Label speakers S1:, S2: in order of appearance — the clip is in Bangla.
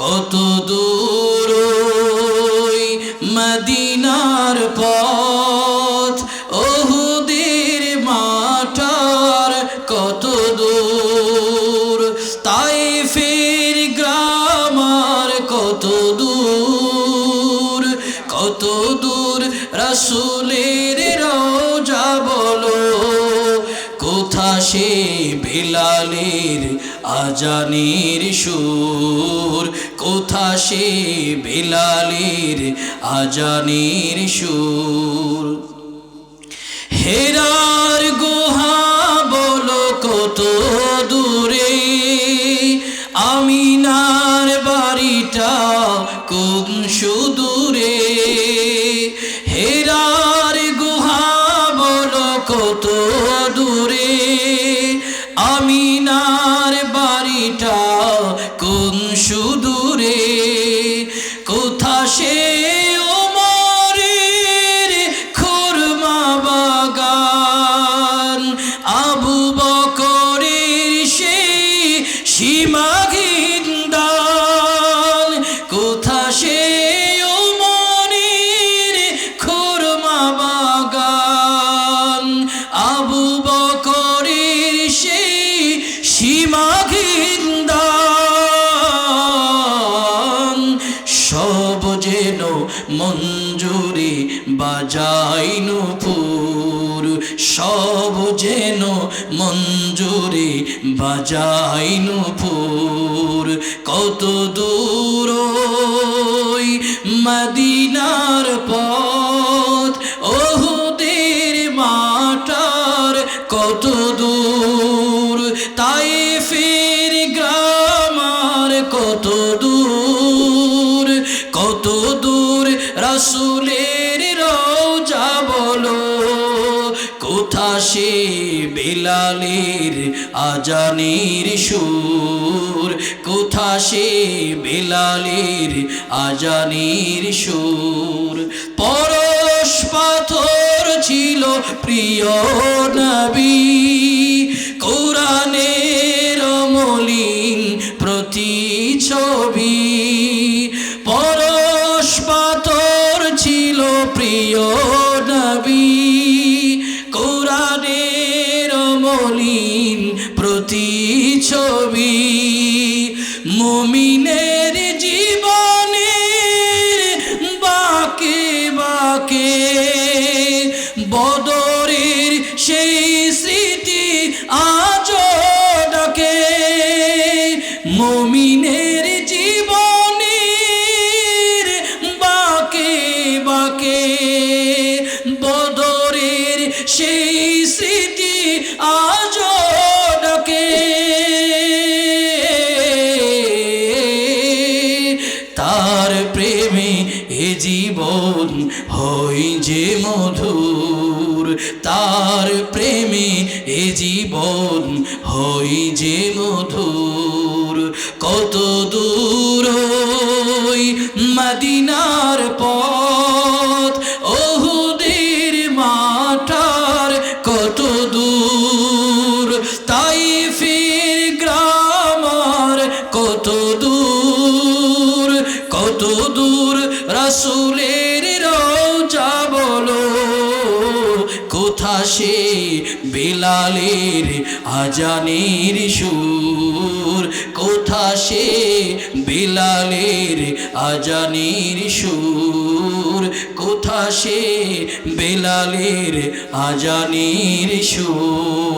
S1: কত দূর ওই মদিনার পথ, ওহুদের মাঠার কত দূর, তায়েফের গ্রাম আর কত দূর, কত দূর রাসূলের রওজা বলো, কোথা সে বেলালের আজানের সুর, কোথা সে বেলালের আজানের সুর। হেরার গুহা বলো কত দূরে, আমিনার বাড়িটা কোন সুদূরে, হেরার গুহা বলো কত দূরে, আমিনার বাড়িটা কোন সুদূরে, কোথা সে ওমরের খুরমা বাগান, আবু বকরের সেই সীমাহীন দান, কোথা সে ওমরের খুরমা বাগান, আবু বকরের সেই সীমাহীন দান, সব যেন মঞ্জুরি বাজাই নূপুর, সব যেন মঞ্জুরি বাজাই নূপুর, কত দূর ওই মদিনার পথ, ওহুদের মাঠার কত দূর, তায়েফের গ্রাম আর কত দূর, কত দূর রাসূলের রওজা বলো, কোথা সে বেলালের আজানের সুর, কোথা সে বেলালের আজানের সুর। পরশ পাথর ছিল প্রিয় নবী, কোরআনের মলিন প্রতিছবি, পরশ পাথর ছিল প্রিয় নবী, কোরআনের মলিন প্রতিছবি, মুমিনের জীবনের বাঁকে বাঁকে বদরের সেই স্মৃতি আজও ডাকে, মুমিনের জীবনের বাঁকে বাঁকে বদরের সেই স্মৃতি আজও ডাকে, তার প্রেমে এ জীবন হয় যে মধুর, তার প্রেমে এ জীবন হয় যে মধুর, কত দূর ওই মদিনার পথ, ওহুদের মাঠার কত দূর, তায়েফের গ্রাম আর কত দূর, কত দূর রাসূলের রওজা বলো, কোথা সে বেলালের আজানের সুর, কোথা সে বেলালের আজানের সুর, কোথা সে বেলালের আজানের সুর।